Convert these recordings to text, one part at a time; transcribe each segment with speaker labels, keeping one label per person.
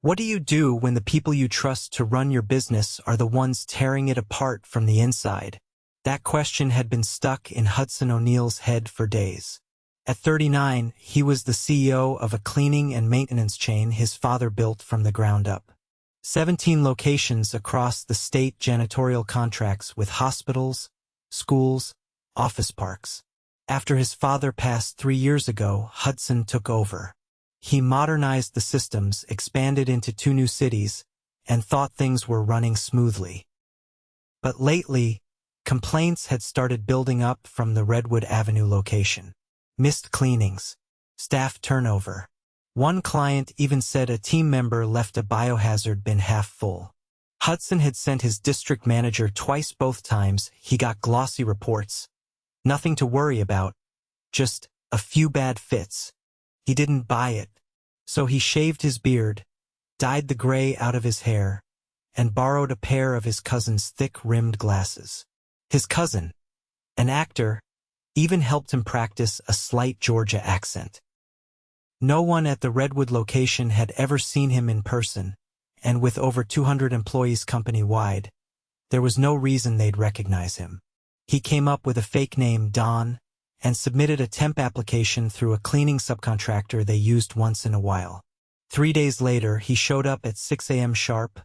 Speaker 1: What do you do when the people you trust to run your business are the ones tearing it apart from the inside? That question had been stuck in Hudson O'Neal's head for days. At 39, he was the CEO of a cleaning and maintenance chain his father built from the ground up. 17 locations across the state, janitorial contracts with hospitals, schools, office parks. After his father passed 3 years ago, Hudson took over. He modernized the systems, expanded into 2 new cities, and thought things were running smoothly. But lately, complaints had started building up from the Redwood Avenue location. Missed cleanings, staff turnover. One client even said a team member left a biohazard bin half full. Hudson had sent his district manager twice. Both times, he got glossy reports. Nothing to worry about, just a few bad fits. He didn't buy it, so he shaved his beard, dyed the gray out of his hair, and borrowed a pair of his cousin's thick-rimmed glasses. His cousin, an actor, even helped him practice a slight Georgia accent. No one at the Redwood location had ever seen him in person, and with over 200 employees company-wide, there was no reason they'd recognize him. He came up with a fake name, Don, and submitted a temp application through a cleaning subcontractor they used once in a while. 3 days later, he showed up at 6 a.m. sharp,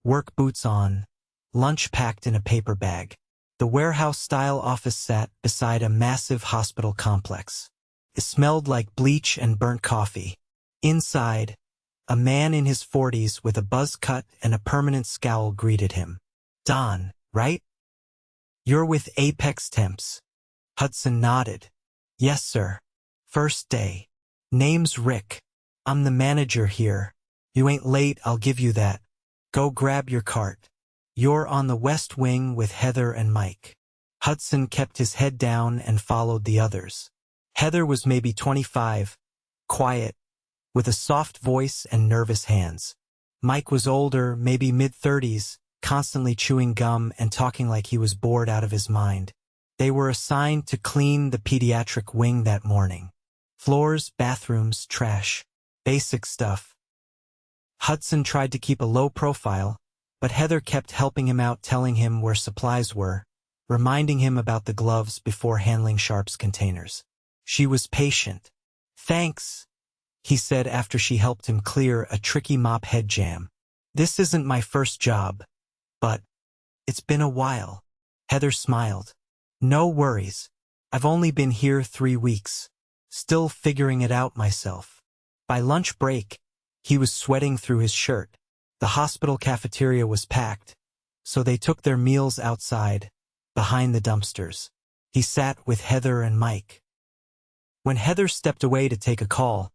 Speaker 1: work boots on, lunch packed in a paper bag. The warehouse-style office sat beside a massive hospital complex. It smelled like bleach and burnt coffee. Inside, a man in his 40s with a buzz cut and a permanent scowl greeted him. "Don, right? You're with Apex Temps." Hudson nodded. "Yes, sir. First day. Name's Rick. I'm the manager here. You ain't late, I'll give you that. Go grab your cart. You're on the West Wing with Heather and Mike." Hudson kept his head down and followed the others. Heather was maybe 25, quiet, with a soft voice and nervous hands. Mike was older, maybe mid-30s, constantly chewing gum and talking like he was bored out of his mind. They were assigned to clean the pediatric wing that morning. Floors, bathrooms, trash. Basic stuff. Hudson tried to keep a low profile, but Heather kept helping him out, telling him where supplies were, reminding him about the gloves before handling Sharp's containers. She was patient. "Thanks," he said after she helped him clear a tricky mop head jam. "This isn't my first job, but it's been a while." Heather smiled. "No worries. I've only been here 3 weeks. Still figuring it out myself." By lunch break, he was sweating through his shirt. The hospital cafeteria was packed, so they took their meals outside, behind the dumpsters. He sat with Heather and Mike. When Heather stepped away to take a call,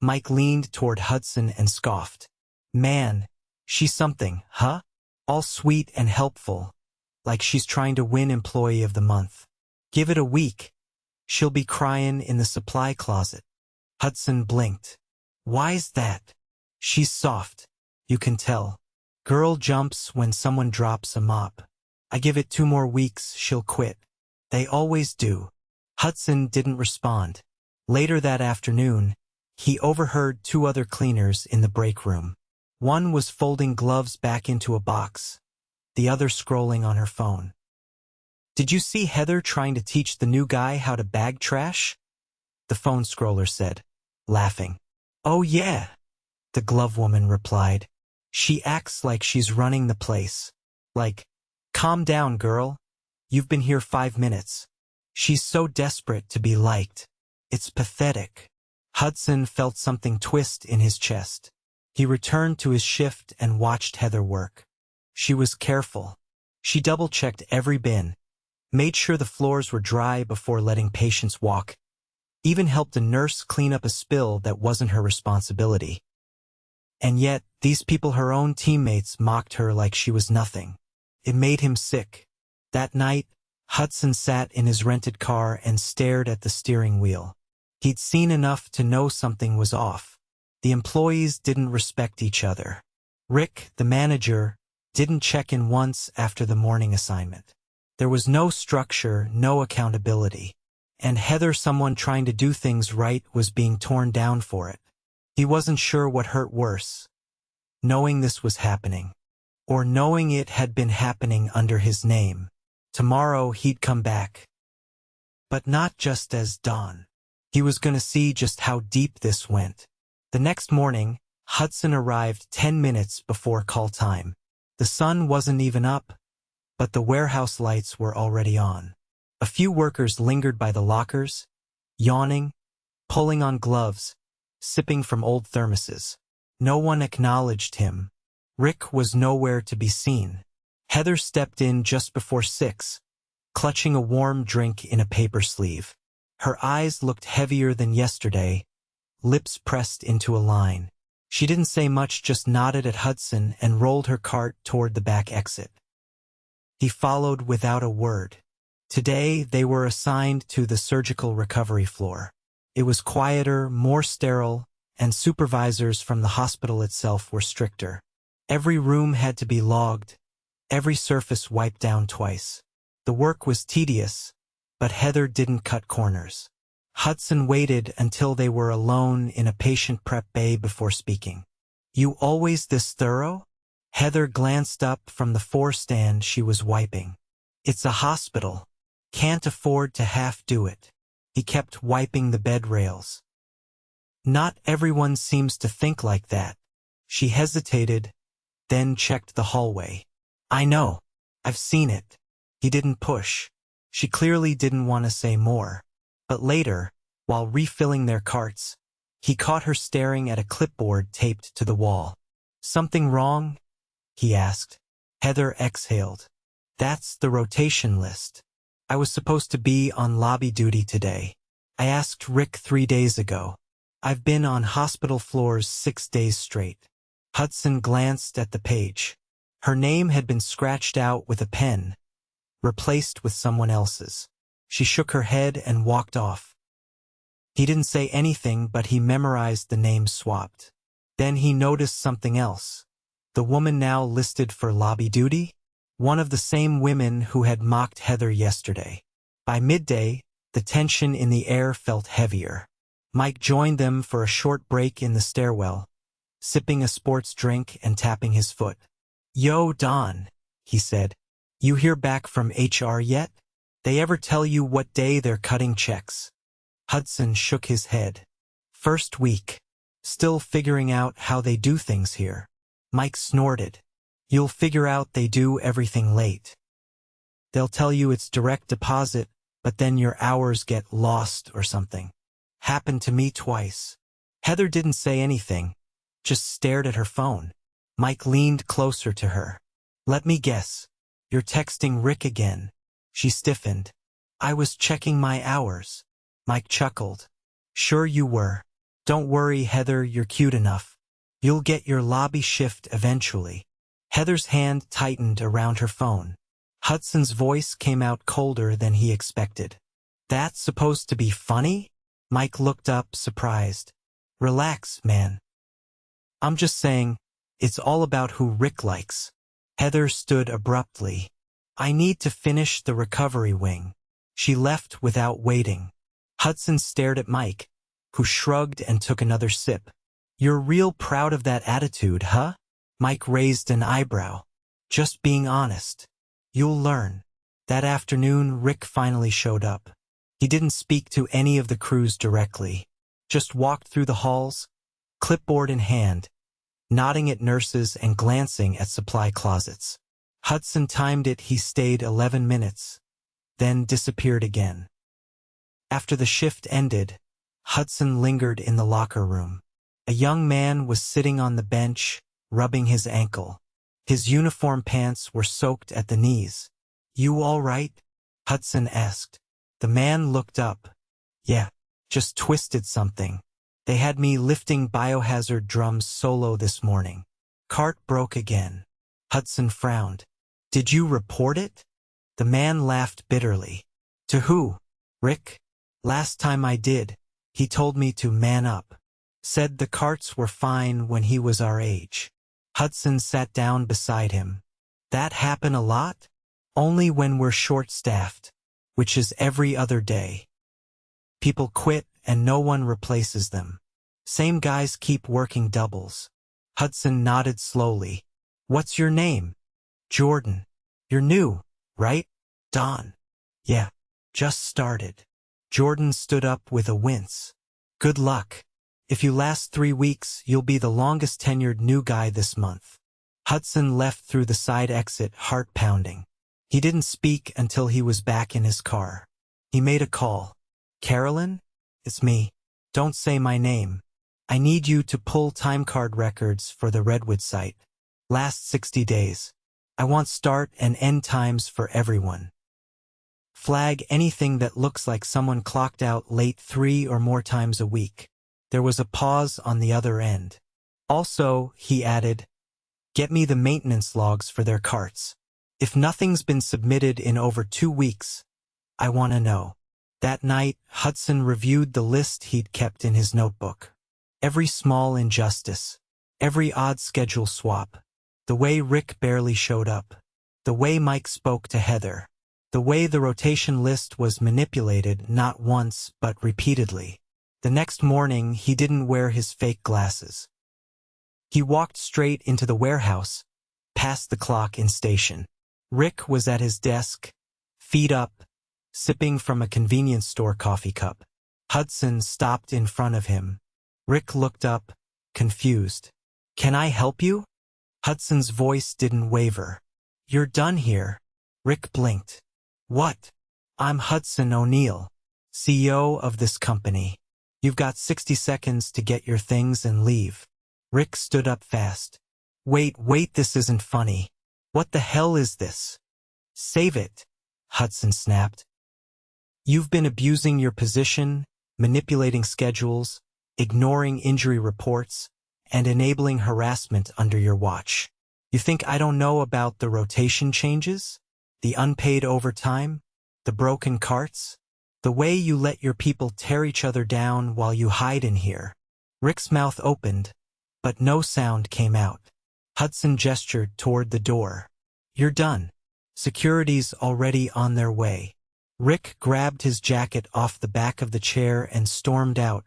Speaker 1: Mike leaned toward Hudson and scoffed. "Man, she's something, huh? All sweet and helpful, like she's trying to win Employee of the Month. Give it a week. She'll be crying in the supply closet." Hudson blinked. "Why's that?" "She's soft. You can tell. Girl jumps when someone drops a mop. I give it 2 more weeks, she'll quit. They always do." Hudson didn't respond. Later that afternoon, he overheard 2 other cleaners in the break room. One was folding gloves back into a box, the other scrolling on her phone. "Did you see Heather trying to teach the new guy how to bag trash?" the phone scroller said, laughing. "Oh yeah," the glove woman replied. "She acts like she's running the place. Like, calm down, girl. You've been here 5 minutes. She's so desperate to be liked. It's pathetic." Hudson felt something twist in his chest. He returned to his shift and watched Heather work. She was careful. She double-checked every bin, made sure the floors were dry before letting patients walk, even helped a nurse clean up a spill that wasn't her responsibility. And yet, these people, her own teammates, mocked her like she was nothing. It made him sick. That night, Hudson sat in his rented car and stared at the steering wheel. He'd seen enough to know something was off. The employees didn't respect each other. Rick, the manager, didn't check in once after the morning assignment. There was no structure, no accountability. And Heather, someone trying to do things right, was being torn down for it. He wasn't sure what hurt worse. knowing this was happening, or knowing it had been happening under his name. Tomorrow he'd come back. But not just as Don. He was going to see just how deep this went. The next morning, Hudson arrived 10 minutes before call time. The sun wasn't even up, but the warehouse lights were already on. A few workers lingered by the lockers, yawning, pulling on gloves, sipping from old thermoses. No one acknowledged him. Rick was nowhere to be seen. Heather stepped in just before 6, clutching a warm drink in a paper sleeve. Her eyes looked heavier than yesterday, lips pressed into a line. She didn't say much, just nodded at Hudson and rolled her cart toward the back exit. He followed without a word. Today they were assigned to the surgical recovery floor. It was quieter, more sterile, and supervisors from the hospital itself were stricter. Every room had to be logged, every surface wiped down twice. The work was tedious, but Heather didn't cut corners. Hudson waited until they were alone in a patient prep bay before speaking. "You always this thorough?" Heather glanced up from the four-stand she was wiping. "It's a hospital. Can't afford to half-do it." He kept wiping the bed rails. "Not everyone seems to think like that." She hesitated, then checked the hallway. "I know. I've seen it." He didn't push. She clearly didn't want to say more. But later, while refilling their carts, he caught her staring at a clipboard taped to the wall. "Something wrong?" he asked. Heather exhaled. "That's the rotation list. I was supposed to be on lobby duty today. I asked Rick 3 days ago. I've been on hospital floors 6 days straight." Hudson glanced at the page. Her name had been scratched out with a pen, replaced with someone else's. She shook her head and walked off. He didn't say anything, but he memorized the names swapped. Then he noticed something else. The woman now listed for lobby duty? One of the same women who had mocked Heather yesterday. By midday, the tension in the air felt heavier. Mike joined them for a short break in the stairwell, sipping a sports drink and tapping his foot. "Yo, Don," he said. "You hear back from HR yet? They ever tell you what day they're cutting checks?" Hudson shook his head. "First week. Still figuring out how they do things here." Mike snorted. "You'll figure out they do everything late. They'll tell you it's direct deposit, but then your hours get lost or something. Happened to me twice." Heather didn't say anything, just stared at her phone. Mike leaned closer to her. "Let me guess. You're texting Rick again." She stiffened. "I was checking my hours." Mike chuckled. "Sure you were. Don't worry, Heather, you're cute enough. You'll get your lobby shift eventually." Heather's hand tightened around her phone. Hudson's voice came out colder than he expected. "That's supposed to be funny?" Mike looked up, surprised. "Relax, man. I'm just saying, it's all about who Rick likes." Heather stood abruptly. "I need to finish the recovery wing." She left without waiting. Hudson stared at Mike, who shrugged and took another sip. "You're real proud of that attitude, huh?" Mike raised an eyebrow. "Just being honest. You'll learn." That afternoon, Rick finally showed up. He didn't speak to any of the crews directly, just walked through the halls, clipboard in hand, nodding at nurses and glancing at supply closets. Hudson timed it. He stayed 11 minutes, then disappeared again. After the shift ended, Hudson lingered in the locker room. A young man was sitting on the bench, rubbing his ankle. His uniform pants were soaked at the knees. "You all right?" Hudson asked. The man looked up. "Yeah, just twisted something. They had me lifting biohazard drums solo this morning. Cart broke again." Hudson frowned. "Did you report it?" The man laughed bitterly. "To who? Rick? Last time I did, he told me to man up. Said the carts were fine when he was our age." Hudson sat down beside him. "That happen a lot?" "Only when we're short-staffed, which is every other day. People quit and no one replaces them. Same guys keep working doubles." Hudson nodded slowly. What's your name? Jordan. You're new, right? Don. Yeah, just started. Jordan stood up with a wince. Good luck. If you last 3 weeks, you'll be the longest tenured new guy this month. Hudson left through the side exit, heart pounding. He didn't speak until he was back in his car. He made a call. Carolyn? It's me. Don't say my name. I need you to pull timecard records for the Redwood site. Last 60 days. I want start and end times for everyone. Flag anything that looks like someone clocked out late 3 or more times a week. There was a pause on the other end. Also, he added, get me the maintenance logs for their carts. If nothing's been submitted in over 2 weeks, I want to know. That night, Hudson reviewed the list he'd kept in his notebook. Every small injustice, every odd schedule swap, the way Rick barely showed up, the way Mike spoke to Heather, the way the rotation list was manipulated not once but repeatedly. The next morning, he didn't wear his fake glasses. He walked straight into the warehouse, past the clock in station. Rick was at his desk, feet up, sipping from a convenience store coffee cup. Hudson stopped in front of him. Rick looked up, confused. Can I help you? Hudson's voice didn't waver. You're done here. Rick blinked. What? I'm Hudson O'Neal, CEO of this company. You've got 60 seconds to get your things and leave. Rick stood up fast. Wait, this isn't funny. What the hell is this? Save it, Hudson snapped. You've been abusing your position, manipulating schedules, ignoring injury reports, and enabling harassment under your watch. You think I don't know about the rotation changes? The unpaid overtime? The broken carts? The way you let your people tear each other down while you hide in here? Rick's mouth opened, but no sound came out. Hudson gestured toward the door. You're done. Security's already on their way. Rick grabbed his jacket off the back of the chair and stormed out,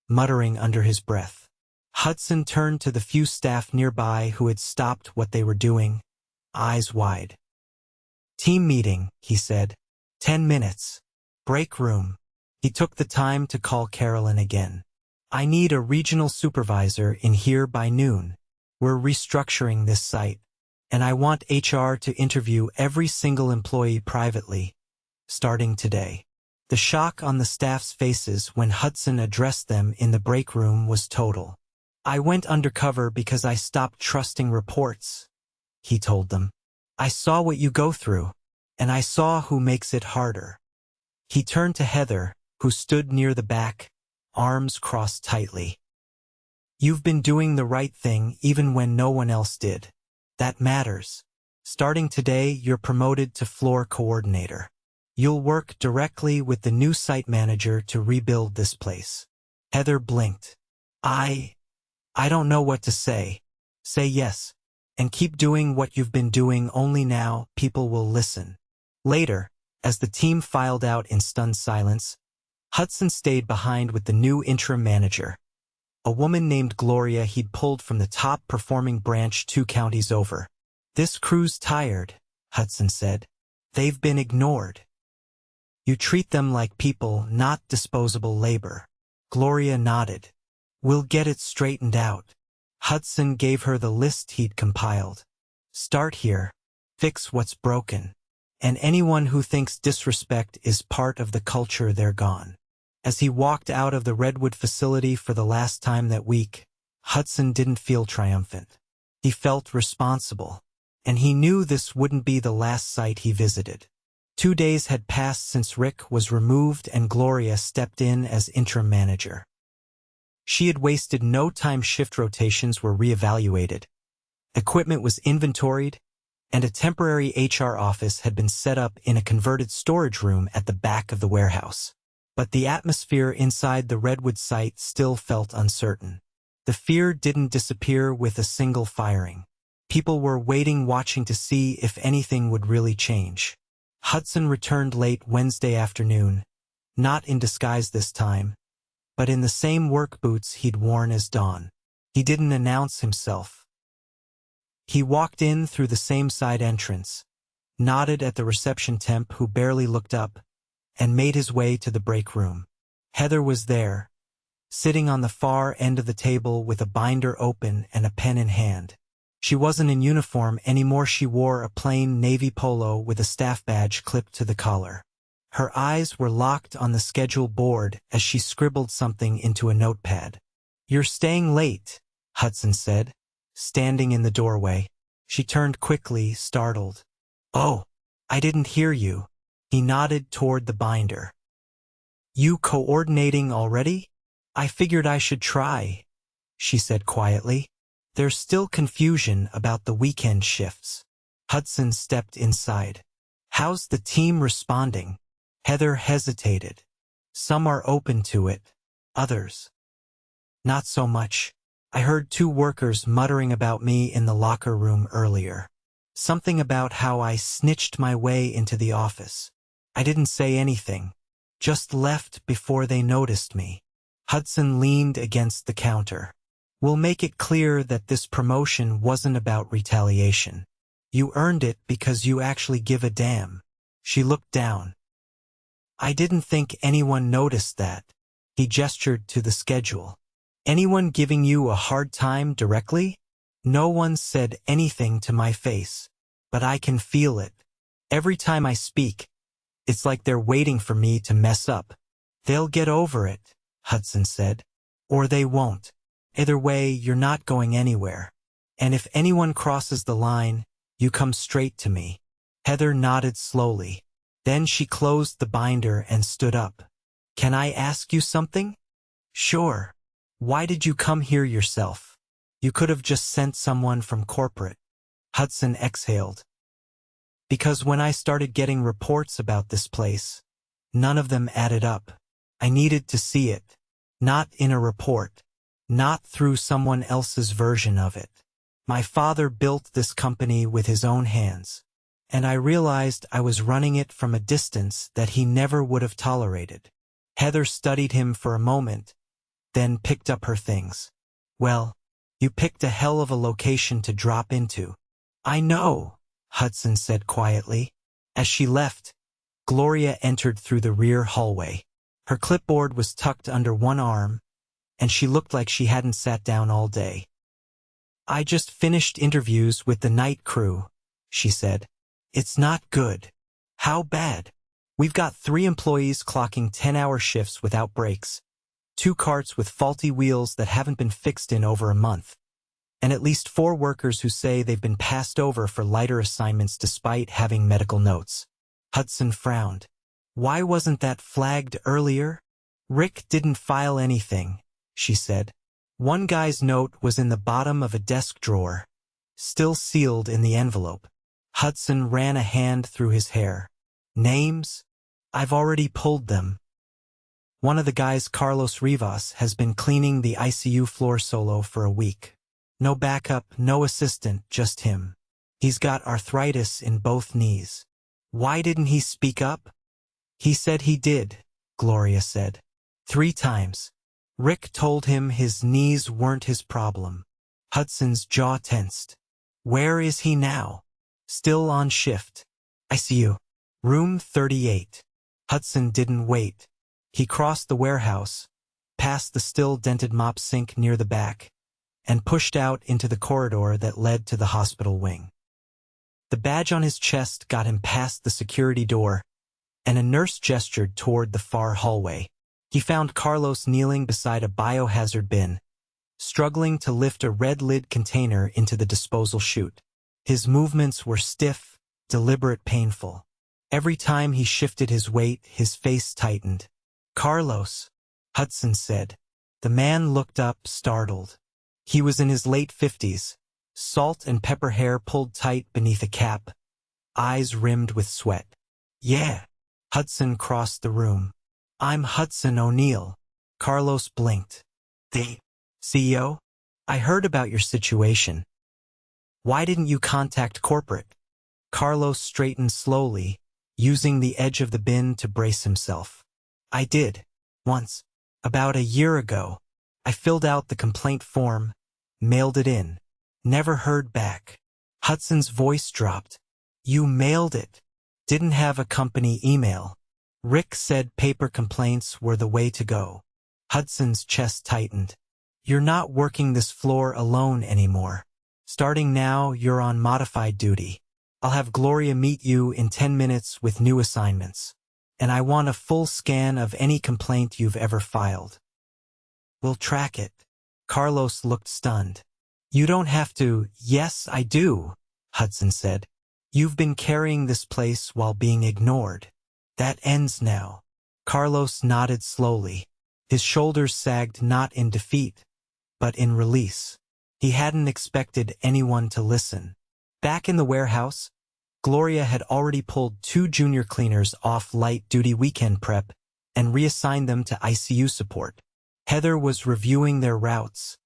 Speaker 1: muttering under his breath. Hudson turned to the few staff nearby who had stopped what they were doing, eyes wide. Team meeting, he said. 10 minutes. Break room. He took the time to call Carolyn again. I need a regional supervisor in here by noon. We're restructuring this site, and I want HR to interview every single employee privately, starting today. The shock on the staff's faces when Hudson addressed them in the break room was total. I went undercover because I stopped trusting reports, he told them. I saw what you go through, and I saw who makes it harder. He turned to Heather, who stood near the back, arms crossed tightly. You've been doing the right thing even when no one else did. That matters. Starting today, you're promoted to floor coordinator. You'll work directly with the new site manager to rebuild this place. Heather blinked. I don't know what to say. Say yes, and keep doing what you've been doing. Only now people will listen. Later, as the team filed out in stunned silence, Hudson stayed behind with the new interim manager, a woman named Gloria he'd pulled from the top-performing branch 2 counties over. This crew's tired, Hudson said. They've been ignored. You treat them like people, not disposable labor. Gloria nodded. We'll get it straightened out. Hudson gave her the list he'd compiled. Start here. Fix what's broken. And anyone who thinks disrespect is part of the culture, they're gone. As he walked out of the Redwood facility for the last time that week, Hudson didn't feel triumphant. He felt responsible, and he knew this wouldn't be the last site he visited. 2 days had passed since Rick was removed and Gloria stepped in as interim manager. She had wasted no time. Shift rotations were reevaluated. Equipment was inventoried, and a temporary HR office had been set up in a converted storage room at the back of the warehouse. But the atmosphere inside the Redwood site still felt uncertain. The fear didn't disappear with a single firing. People were waiting, watching to see if anything would really change. Hudson returned late Wednesday afternoon, not in disguise this time, but in the same work boots he'd worn as Dawn. He didn't announce himself. He walked in through the same side entrance, nodded at the reception temp who barely looked up, and made his way to the break room. Heather was there, sitting on the far end of the table with a binder open and a pen in hand. She wasn't in uniform anymore. She wore a plain navy polo with a staff badge clipped to the collar. Her eyes were locked on the schedule board as she scribbled something into a notepad. "You're staying late," Hudson said, standing in the doorway. She turned quickly, startled. "Oh, I didn't hear you." He nodded toward the binder. "You coordinating already? I figured I should try," she said quietly. "There's still confusion about the weekend shifts." Hudson stepped inside. "How's the team responding?" Heather hesitated. "Some are open to it, others not so much. I heard 2 workers muttering about me in the locker room earlier. Something about how I snitched my way into the office. I didn't say anything, just left before they noticed me." Hudson leaned against the counter. "We'll make it clear that this promotion wasn't about retaliation. You earned it because you actually give a damn." She looked down. "I didn't think anyone noticed that." He gestured to the schedule. "Anyone giving you a hard time directly?" "No one said anything to my face, but I can feel it. Every time I speak, it's like they're waiting for me to mess up." "They'll get over it," Hudson said. "Or they won't. Either way, you're not going anywhere. And if anyone crosses the line, you come straight to me." Heather nodded slowly. Then she closed the binder and stood up. "Can I ask you something?" "Sure. Why did you come here yourself? You could have just sent someone from corporate." Hudson exhaled. "Because when I started getting reports about this place, none of them added up. I needed to see it. Not in a report. Not through someone else's version of it. My father built this company with his own hands, and I realized I was running it from a distance that he never would have tolerated." Heather studied him for a moment, then picked up her things. "Well, you picked a hell of a location to drop into." "I know," Hudson said quietly. As she left, Gloria entered through the rear hallway. Her clipboard was tucked under one arm, and she looked like she hadn't sat down all day. "I just finished interviews with the night crew," she said. "It's not good." "How bad?" "We've got 3 employees clocking 10-hour shifts without breaks, 2 carts with faulty wheels that haven't been fixed in over a month, and at least 4 workers who say they've been passed over for lighter assignments despite having medical notes." Hudson frowned. "Why wasn't that flagged earlier?" "Rick didn't file anything," she said. "One guy's note was in the bottom of a desk drawer, still sealed in the envelope." Hudson ran a hand through his hair. "Names? I've already pulled them. One of the guys, Carlos Rivas, has been cleaning the ICU floor solo for a week. No backup, no assistant, just him. He's got arthritis in both knees." "Why didn't he speak up?" "He said he did," Gloria said. 3 times. Rick told him his knees weren't his problem. Hudson's jaw tensed. "Where is he now?" "Still on shift. ICU. Room 38. Hudson didn't wait. He crossed the warehouse, past the still-dented mop sink near the back, and pushed out into the corridor that led to the hospital wing. The badge on his chest got him past the security door, and a nurse gestured toward the far hallway. He found Carlos kneeling beside a biohazard bin, struggling to lift a red-lid container into the disposal chute. His movements were stiff, deliberate, painful. Every time he shifted his weight, his face tightened. "Carlos," Hudson said. The man looked up, startled. He was in his late 50s, salt and pepper hair pulled tight beneath a cap, eyes rimmed with sweat. "Yeah." Hudson crossed the room. "I'm Hudson O'Neal." Carlos blinked. "The CEO? I heard about your situation. Why didn't you contact corporate?" Carlos straightened slowly, using the edge of the bin to brace himself. "I did. Once. About a year ago. I filled out the complaint form, Mailed it in. Never heard back. Hudson's voice dropped. You mailed it. Didn't have a company email. Rick said paper complaints were the way to go. Hudson's chest tightened. You're not working this floor alone anymore. Starting now, you're on modified duty. I'll have Gloria meet you in 10 minutes with new assignments. And I want a full scan of any complaint you've ever filed. We'll track it. Carlos looked stunned. You don't have to. Yes, I do, Hudson said. You've been carrying this place while being ignored. That ends now. Carlos nodded slowly. His shoulders sagged not in defeat, but in release. He hadn't expected anyone to listen. Back in the warehouse, Gloria had already pulled 2 junior cleaners off light-duty weekend prep and reassigned them to ICU support. Heather was reviewing their routes,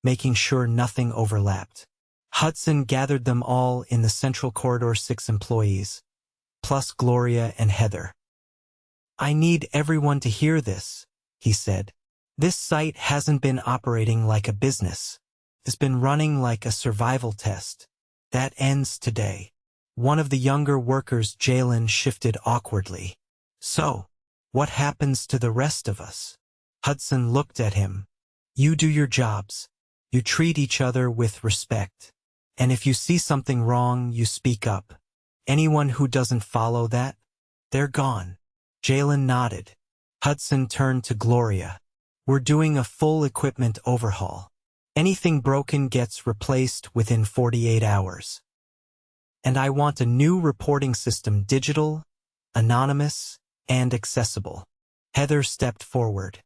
Speaker 1: making sure nothing overlapped. Hudson gathered them all in the Central Corridor 6 employees, plus Gloria and Heather. I need everyone to hear this, he said. This site hasn't been operating like a business. It's been running like a survival test. That ends today. One of the younger workers, Jalen, shifted awkwardly. So, what happens to the rest of us? Hudson looked at him. You do your jobs. You treat each other with respect. And if you see something wrong, you speak up. Anyone who doesn't follow that, they're gone. Jalen nodded. Hudson turned to Gloria. We're doing a full equipment overhaul. Anything broken gets replaced within 48 hours. And I want a new reporting system, digital, anonymous, and accessible. Heather stepped forward.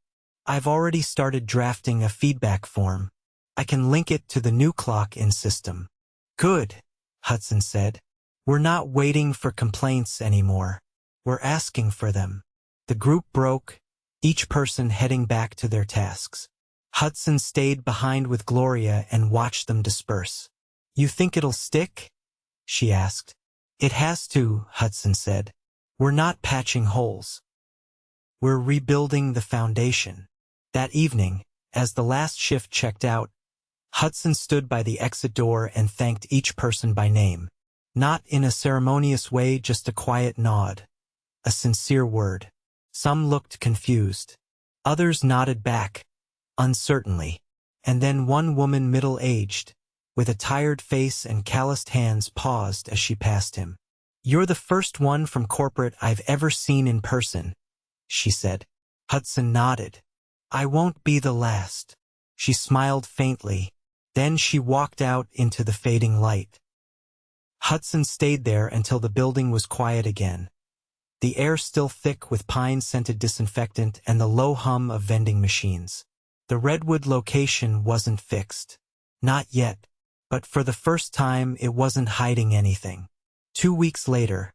Speaker 1: I've already started drafting a feedback form. I can link it to the new clock-in system. Good, Hudson said. We're not waiting for complaints anymore. We're asking for them. The group broke, each person heading back to their tasks. Hudson stayed behind with Gloria and watched them disperse. You think it'll stick? She asked. It has to, Hudson said. We're not patching holes. We're rebuilding the foundation. That evening, as the last shift checked out, Hudson stood by the exit door and thanked each person by name. Not in a ceremonious way, just a quiet nod. A sincere word. Some looked confused. Others nodded back, uncertainly. And then one woman middle-aged, with a tired face and calloused hands, paused as she passed him. You're the first one from corporate I've ever seen in person, she said. Hudson nodded. I won't be the last. She smiled faintly. Then she walked out into the fading light. Hudson stayed there until the building was quiet again. The air still thick with pine-scented disinfectant and the low hum of vending machines. The Redwood location wasn't fixed. Not yet, but for the first time it wasn't hiding anything. 2 weeks later,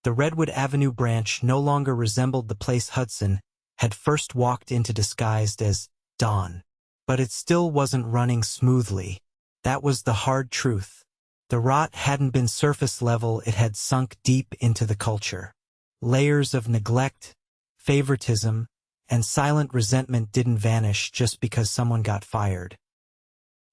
Speaker 1: the Redwood Avenue branch no longer resembled the place Hudson had first walked into disguised as Dawn. But it still wasn't running smoothly. That was the hard truth. The rot hadn't been surface level, it had sunk deep into the culture. Layers of neglect, favoritism, and silent resentment didn't vanish just because someone got fired.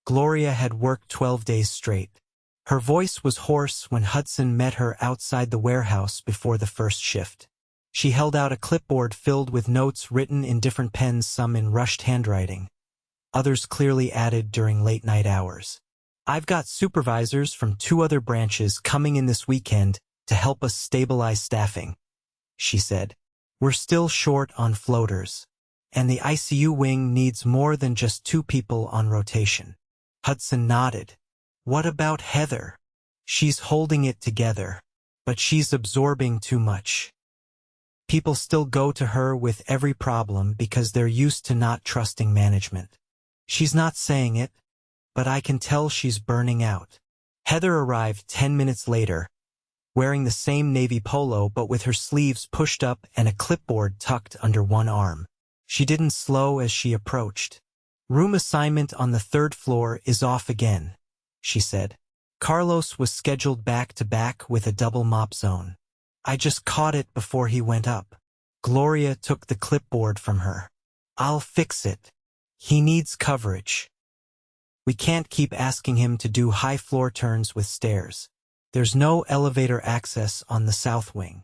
Speaker 1: Gloria had worked 12 days straight. Her voice was hoarse when Hudson met her outside the warehouse before the first shift. She held out a clipboard filled with notes written in different pens, some in rushed handwriting, others clearly added during late-night hours. I've got supervisors from 2 other branches coming in this weekend to help us stabilize staffing, she said. We're still short on floaters, and the ICU wing needs more than just 2 people on rotation. Hudson nodded. What about Heather? She's holding it together, but she's absorbing too much. People still go to her with every problem because they're used to not trusting management. She's not saying it, but I can tell she's burning out. Heather arrived 10 minutes later, wearing the same navy polo but with her sleeves pushed up and a clipboard tucked under one arm. She didn't slow as she approached. Room assignment on the 3rd floor is off again, she said. Carlos was scheduled back-to-back with a double mop zone. I just caught it before he went up. Gloria took the clipboard from her. I'll fix it. He needs coverage. We can't keep asking him to do high floor turns with stairs. There's no elevator access on the south wing.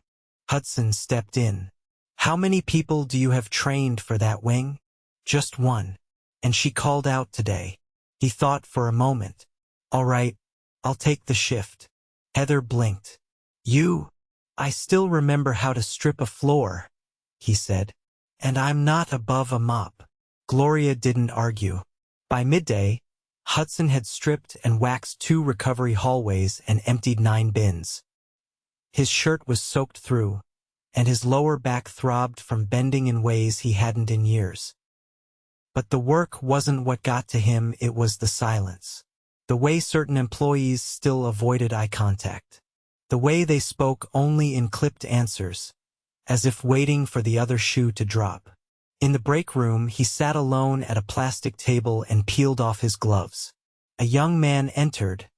Speaker 1: Hudson stepped in. How many people do you have trained for that wing? Just one. And she called out today. He thought for a moment. All right, I'll take the shift. Heather blinked. You? I still remember how to strip a floor, he said. And I'm not above a mop. Gloria didn't argue. By midday, Hudson had stripped and waxed 2 recovery hallways and emptied 9 bins. His shirt was soaked through, and his lower back throbbed from bending in ways he hadn't in years. But the work wasn't what got to him, it was the silence. The way certain employees still avoided eye contact. The way they spoke only in clipped answers, as if waiting for the other shoe to drop. In the break room, he sat alone at a plastic table and peeled off his gloves. A young man entered,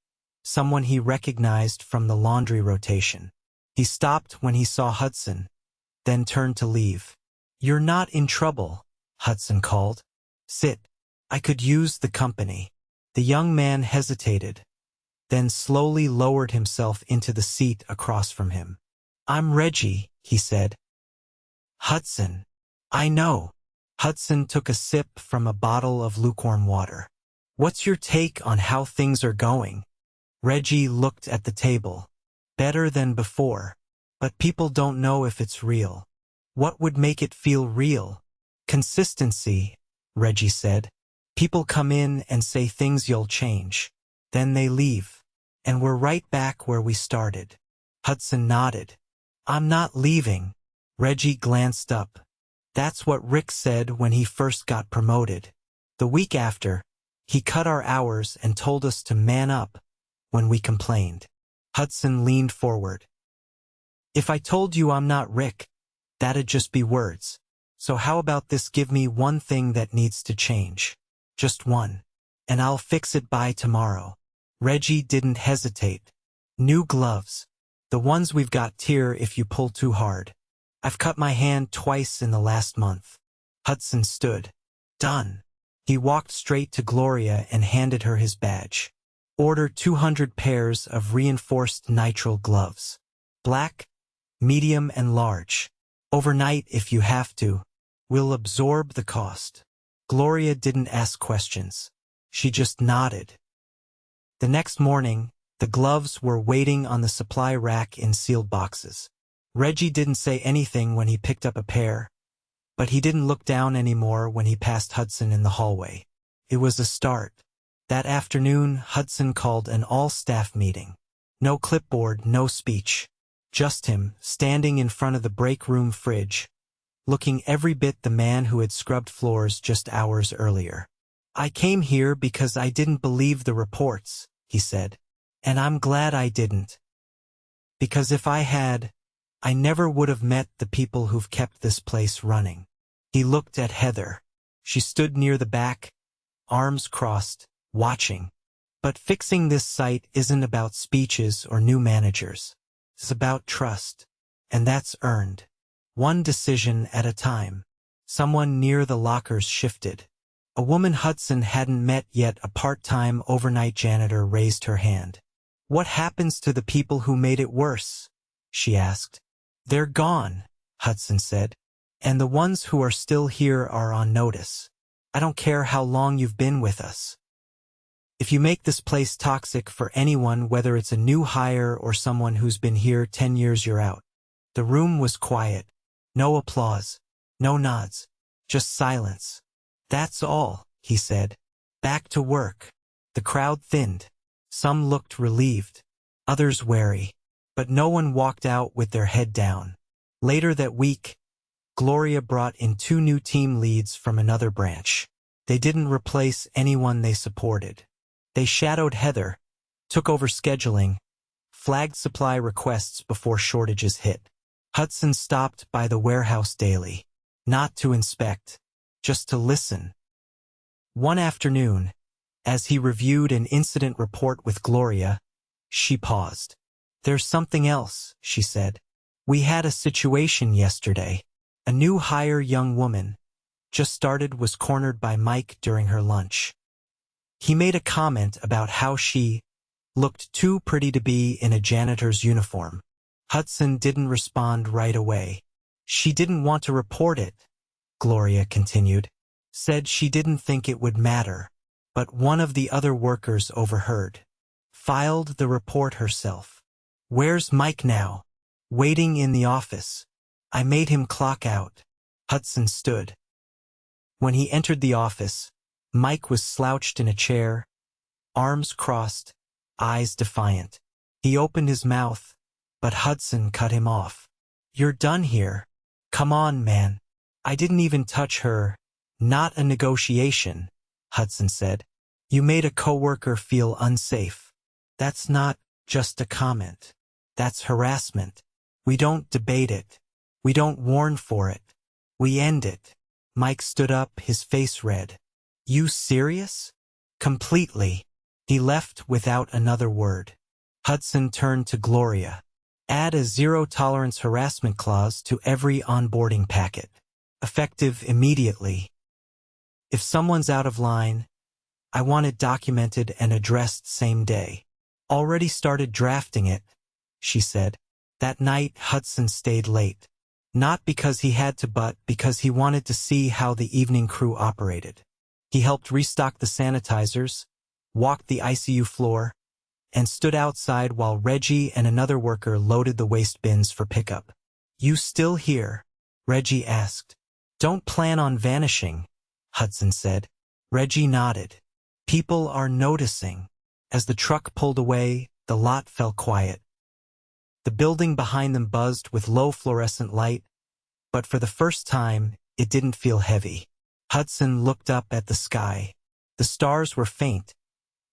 Speaker 1: someone he recognized from the laundry rotation. He stopped when he saw Hudson, then turned to leave. You're not in trouble, Hudson called. Sit. I could use the company. The young man hesitated, then slowly lowered himself into the seat across from him. I'm Reggie, he said. Hudson. I know. Hudson took a sip from a bottle of lukewarm water. What's your take on how things are going? Reggie looked at the table. Better than before, but people don't know if it's real. What would make it feel real? Consistency, Reggie said. People come in and say things you'll change. Then they leave. And we're right back where we started. Hudson nodded. I'm not leaving. Reggie glanced up. That's what Rick said when he first got promoted. The week after, he cut our hours and told us to man up when we complained. Hudson leaned forward. If I told you I'm not Rick, that'd just be words. So how about this? Give me one thing that needs to change. Just one. And I'll fix it by tomorrow. Reggie didn't hesitate. New gloves. The ones we've got tear if you pull too hard. I've cut my hand twice in the last month. Hudson stood. Done. He walked straight to Gloria and handed her his badge. Order 200 pairs of reinforced nitrile gloves. Black, medium and large. Overnight if you have to. We'll absorb the cost. Gloria didn't ask questions. She just nodded. The next morning, the gloves were waiting on the supply rack in sealed boxes. Reggie didn't say anything when he picked up a pair, but he didn't look down anymore when he passed Hudson in the hallway. It was a start. That afternoon, Hudson called an all-staff meeting. No clipboard, no speech. Just him, standing in front of the break room fridge, looking every bit the man who had scrubbed floors just hours earlier. I came here because I didn't believe the reports, he said. And I'm glad I didn't. Because if I had, I never would have met the people who've kept this place running. He looked at Heather. She stood near the back, arms crossed, watching. But fixing this site isn't about speeches or new managers. It's about trust. And that's earned. One decision at a time. Someone near the lockers shifted. A woman Hudson hadn't met yet, a part-time overnight janitor, raised her hand. What happens to the people who made it worse? She asked. They're gone, Hudson said. And the ones who are still here are on notice. I don't care how long you've been with us. If you make this place toxic for anyone, whether it's a new hire or someone who's been here 10 years, you're out. The room was quiet. No applause. No nods. Just silence. That's all, he said. Back to work. The crowd thinned. Some looked relieved. Others wary. But no one walked out with their head down. Later that week, Gloria brought in 2 new team leads from another branch. They didn't replace anyone they supported. They shadowed Heather, took over scheduling, flagged supply requests before shortages hit. Hudson stopped by the warehouse daily, not to inspect, just to listen. One afternoon, as he reviewed an incident report with Gloria, she paused. There's something else, she said. We had a situation yesterday. A new hire young woman, just started, was cornered by Mike during her lunch. He made a comment about how she looked too pretty to be in a janitor's uniform. Hudson didn't respond right away. She didn't want to report it, Gloria continued. Said she didn't think it would matter. But one of the other workers overheard. Filed the report herself. Where's Mike now? Waiting in the office. I made him clock out. Hudson stood. When he entered the office, Mike was slouched in a chair, arms crossed, eyes defiant. He opened his mouth, but Hudson cut him off. You're done here. Come on, man. I didn't even touch her. Not a negotiation, Hudson said. You made a coworker feel unsafe. That's not just a comment. That's harassment. We don't debate it. We don't warn for it. We end it. Mike stood up, his face red. You serious? Completely. He left without another word. Hudson turned to Gloria. Add a zero-tolerance harassment clause to every onboarding packet. Effective immediately. If someone's out of line, I want it documented and addressed same day. Already started drafting it, she said. That night, Hudson stayed late. Not because he had to, but because he wanted to see how the evening crew operated. He helped restock the sanitizers, walked the ICU floor, and stood outside while Reggie and another worker loaded the waste bins for pickup. You still here? Reggie asked. Don't plan on vanishing, Hudson said. Reggie nodded. People are noticing. As the truck pulled away, the lot fell quiet. The building behind them buzzed with low fluorescent light, but for the first time, it didn't feel heavy. Hudson looked up at the sky. The stars were faint,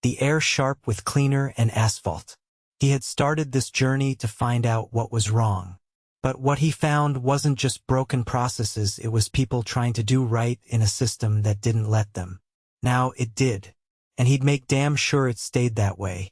Speaker 1: the air sharp with cleaner and asphalt. He had started this journey to find out what was wrong. But what he found wasn't just broken processes, it was people trying to do right in a system that didn't let them. Now it did, and he'd make damn sure it stayed that way.